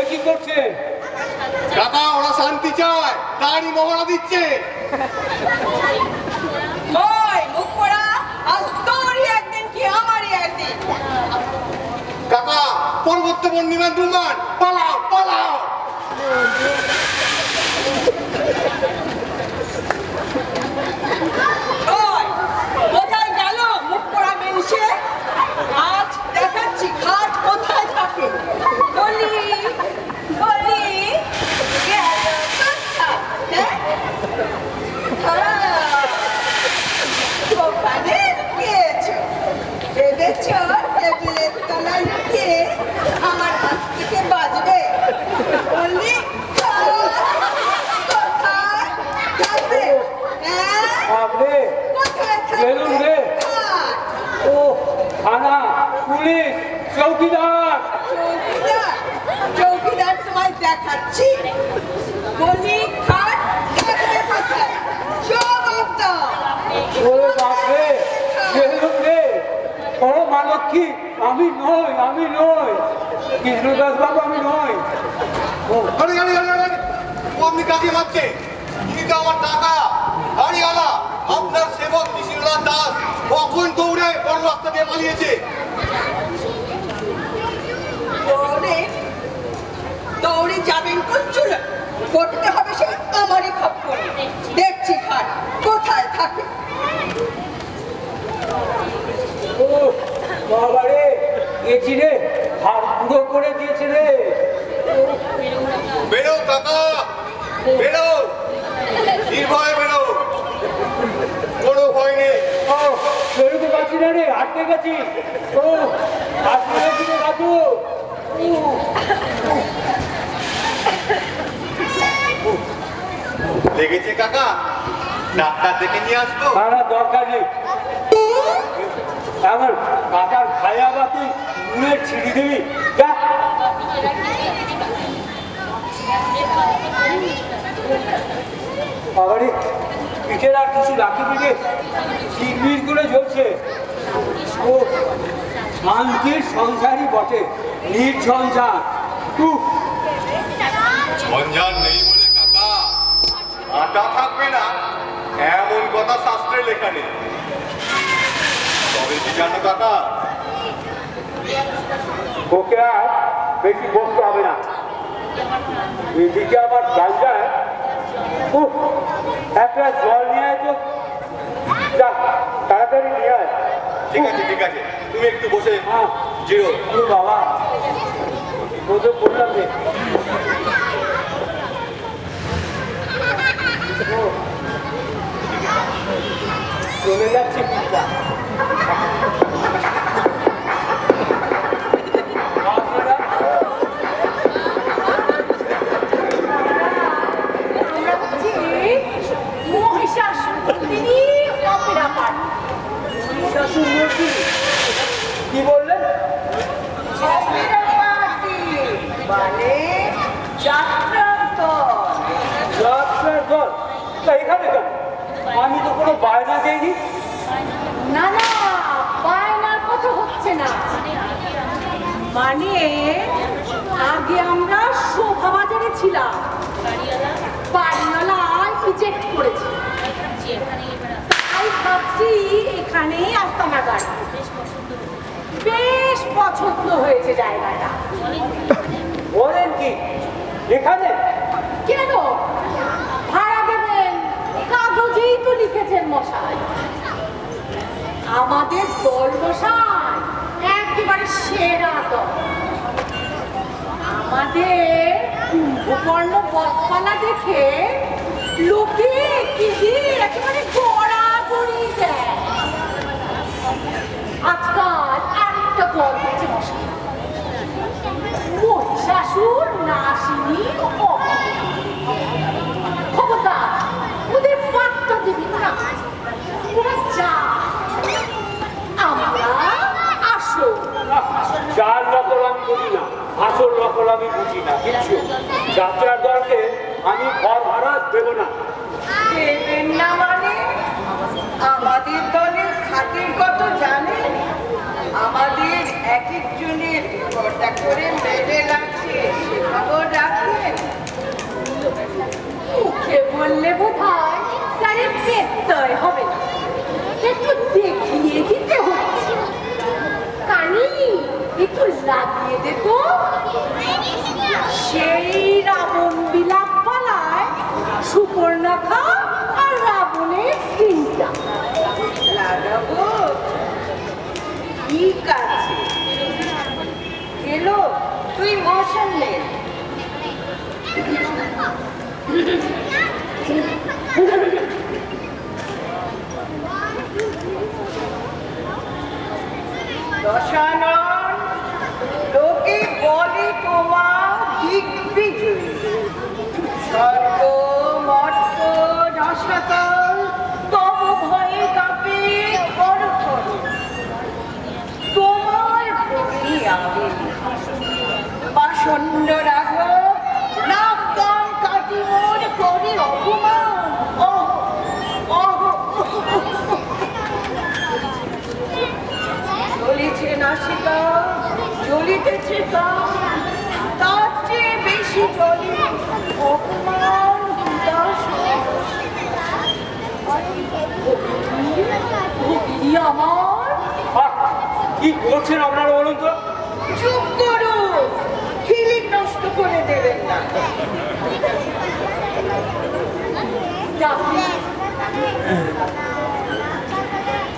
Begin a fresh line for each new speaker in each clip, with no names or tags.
কি করছেন
কাকা? ওরা শান্তি চায়, দাঁড়ি মহড়া দিচ্ছে। কাকা পরবর্ত বন্দিমান দুমান, পালাও পালাও।
কোথায় গেল মুখ পড়া মেনসে? আজ দেখাচ্ছি খাট কোথায় থাকে। বলি বলি ওখানে লুকিয়েছ, ভেবেছ টেবিলের তলায় লুকিয়ে আমার হাত থেকে বাজবে? বলি কোথায় থাকবে?
পুলিশ চৌকিদার।
চৌকিদার তোমায় দেখাচ্ছি। বলি খাট থাকবে কোথায়? জবাব দাও।
মহালক্ষ্মী আমি নই, আমি নই, কৃষ্ণদাস বাবু আমি নই।
আপনি কাকে মারছে? উনি তো আমার টাকা বাড়িওয়ালা, আপনার সেবক কৃষ্ণদাস দাস। কখন দৌড়ে বড় রাস্তা দিয়ে পালিয়েছে?
দৌড়ে যাবেন করছিল, করতে হবে সে আমারই খপ্পর। দেখছি খাট কোথায় থাকে।
ও বাবা রে, গেছি রে, হাত পুরো করে দিয়েছে রে।
বেরো কাকা, বেরো, নির্ভয়ে বেরো, কোনো ভয় নেই।
ও বেরোতে পারছি না রে, আটকে গেছি। ও আটকে গেছি রে দাদু।
লেগেছে কাকা? ডাক্তার দেখে নিয়ে আসবো?
না দরকার নেই। আমার কাকার খায়া বা তুই নুনের ছিঁড়ি দিবি যা। বাবারে পিঠের আর কিছু রাখি পিঠে চিরবির করে জ্বলছে। ও শান্তির সংসারই বটে, নির্ঝঞ্ঝাট।
ঝঞ্ঝাট নেই বলে কাকা আটা থাকবে না এমন কথা শাস্ত্রে লেখা নেই। তবে কি জানো কাকা,
ওকে আর বেশি বসতে হবে না। এদিকে আমার গাঞ্জায় একটা জল নিয়ে আয় তো, যা তাড়াতাড়ি নিয়ে আয়।
ঠিক আছে ঠিক আছে, তুমি একটু বসে জিরো।
বাবা বোধ করলাম রে, চলে যাচ্ছে পিতা। কি বললেন?
মানে যাত্রার দল।
যাত্রার দল? এখানে কেন? আমি তো কোনো বায়না দেইনি।
না না, বায়নার কথা হচ্ছে না। মানে আগে আমরা শোভাবাজারে ছিলাম, বাড়িওয়ালা রিজেক্ট করেছে, তাই ভাবছি এখানেই আস্তানা গাড়ি। বেশ পছন্দ হয়েছে জায়গাটা।
বলেন কি এখানে?
কেন ভাড়া দেবেন? কাগজেই তো লিখেছেন মশাই। আমাদের দল মশাই একেবারে সেরা দল। আমাদের কুম্ভকর্ণ বকপালা দেখে লোকে কি একেবারে গড়াগড়ি দেয়। আজকাল আরেকটা দল হচ্ছে মশাই, মহিষাসুর, নাসিনী ও খবরদার ওদের পাত্তা দিবি না। ওরা যা, আমরা আসো।
যার নকল আমি বুঝি না, আসল নকল আমি বুঝি না কিচ্ছু। যাত্রার দলকে আমি ঘর ভাড়া দেবো না।
দেবেন না মানে? আমাদের দলের খাতির কত জানেন? আমাদের এক একজনের কটা করে মেডেল আছে, সেভাবেও রাখবেন।
মুখে বললে বোধহয় স্যারের ব্যত্যয় হবে না, একটু দেখিয়ে দিতে হচ্ছে। কানি একটু লাগিয়ে দে তো। সেই রাবণ বিলাপ পালায় সুপর্ণখা আর রাবণের সিনটা
লাগাবো? ঠিক আছে, গেলো তুই মোশন নে। দশানন, লোকে বলে তোমার দিগ্বিজয়ী। স্বর্গ মর্ত রসাতল তব ভয়ে কাঁপে থর থর। তোমার প্রতি আগে পাষণ্ড রাঘব নাম গান কাটি মোর করে অপমান। জ্বলিছে নাসিকা, জ্বলিতেছে কান, তার চেয়ে বেশি জ্বলে অপমান দাস।
আমার
কি করছেন আপনারা বলুন তো?
চুপ করো, ফিলিং নষ্ট করে দেবেন না।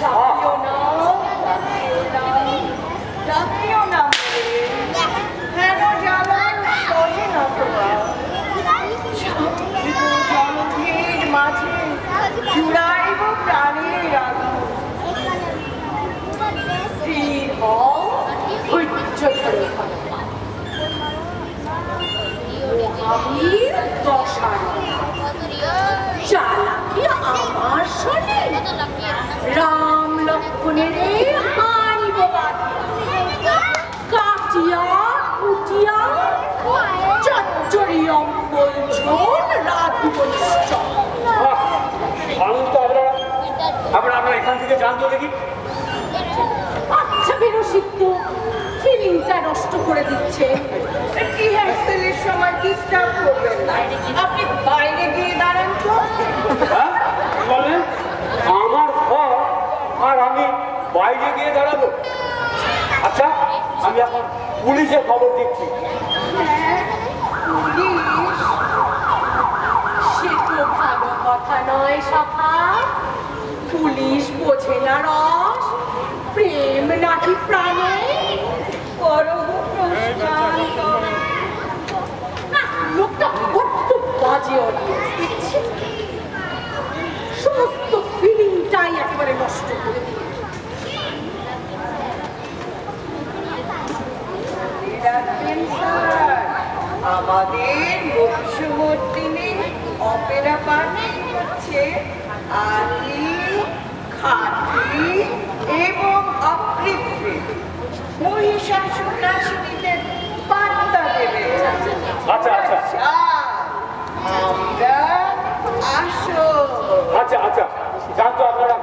চাপিও না,
ডাকিও না কেন জ্বালা সহে না তোমার। জলধির মাঝে জুড়াইব প্রাণীর আগুন।
স্থির হও, ধৈর্য ধরে মহাবীর দশানন চালাকি আমার শোনে। রাম লক্ষ্মণের হানিব কাটিয়া কুটিয়া চচ্চরি অম্বল ঝোল রাধিব নিশ্চয়।
ভালো তো আপনারা এখান থেকে জানতো দেখি।
আচ্ছা বেরোসিদ্ধ, ফিলিংটা নষ্ট করে দিচ্ছে।
রিহার্সালের সময় ডিস্টার্ব করবেন না, আপনি বাইরে গিয়ে দাঁড়ান তো।
হ্যাঁ বলেন, আমার ঘর আর আমি বাইরে গিয়ে দাঁড়াবো? আচ্ছা, আমি এখন পুলিশে খবর দিচ্ছি।
সে তো ভালো কথা নয় সখা। পুলিশ বোঝে না রস, প্রেম নাকি প্রাণে। লোকটা বড্ড বাজে অডিয়েন্স দিচ্ছে, সমস্ত ফিলিংটাই একেবারে নষ্ট করে দিল।
আমাদের মৎস্যমর্দিনী অপেরা পাঠ হচ্ছে আদি, খাঁটি এবং অকৃত্রিম। মহিষাসুর নাচিনীদের বার্তা দেবে।
আচ্ছা আচ্ছা
আমরা আসো।
আচ্ছা জানতো আপনারা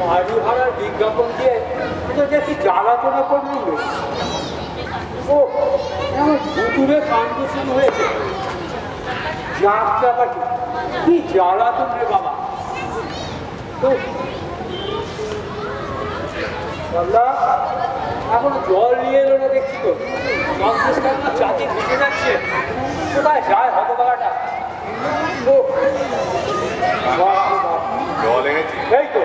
বাড়ি ভাড়ার বিজ্ঞাপন দিয়ে দেখি জ্বালাতনা করলেন। ও এমন ভুতুরে কাণ্ড শুরু হয়েছে। যাত্রাপাটি কি জ্বালাতন রে বাবা। এখন জল নিয়ে এলো না দেখছি তো। চাকরি ভেসে যাচ্ছে, কোথায় যায় হতবাগাটা।
জল এনেছি।
এই তো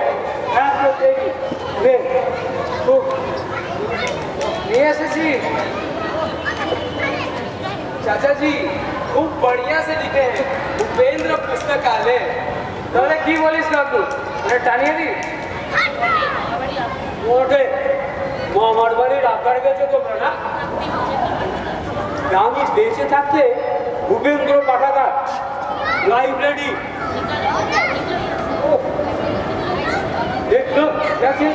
নিয়ে এসেছি। चाचा जी खूब बढ़िया से लिखे हैं, उपेंद्र पुस्तकालय। তাহলে কি বলিস কাকু, মানে টানিয়ে দি?
ওঠে মামার বাড়ির আকার গেছে তোমরা না? আমি বেঁচে থাকতে ভূপেন্দ্র পাঠাগার লাইব্রেরি দেখলো গেছে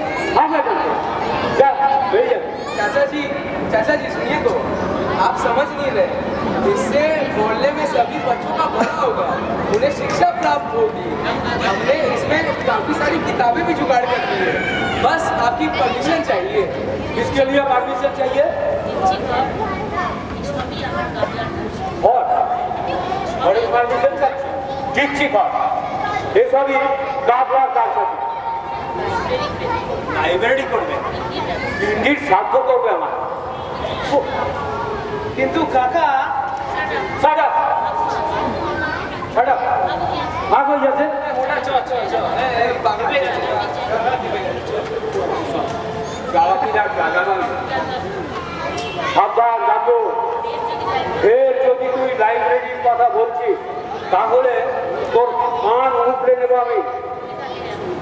चाचा जी सुनिए तो आप समझ नहीं रहे, इससे मोहल्ले में सभी बच्चों का भला होगा, उन्हें शिक्षा प्राप्त होगी। हमने इसमें काफी सारी किताबें भी जुगाड़ कर दी है, बस आपकी परमिशन चाहिए।
इसके लिए परमिशन चाहिए और एक परमिशन चाहिए দিচ্ছি এসবই কাবলার কাজ আছে। লাইব্রেরি করবে, ইন্ডির সাধ্য করবে আমার।
কিন্তু কাকা
সাদা সাদা ভাগ হয়ে যাচ্ছে। যাওয়া কিনা জায়গা নয়। সাবধান রাখো, ফের যদি তুই লাইব্রেরির কথা বলছিস তাহলে তোর মান উপড়ে নেবো আমি।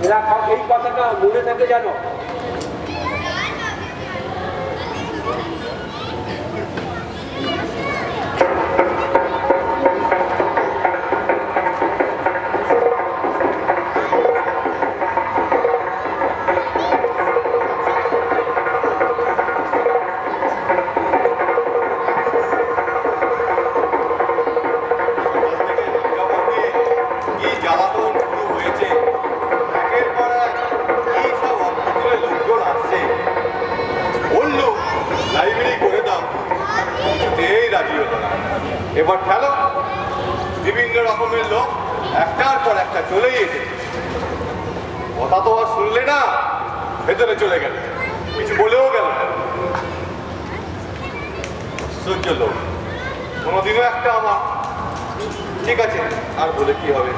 এরা এই কথাটা মনে থাকে জানো।
এবার খেলো, বিভিন্ন রকমের লোক একটার পর একটা চলেই এসেছে। কথা তো আর শুনলে না, ভেতরে চলে গেল, কিছু বলেও গেল। আশ্চর্য লোক, কোনোদিনও একটা আমার। ঠিক আছে, আর বলে কি হবে।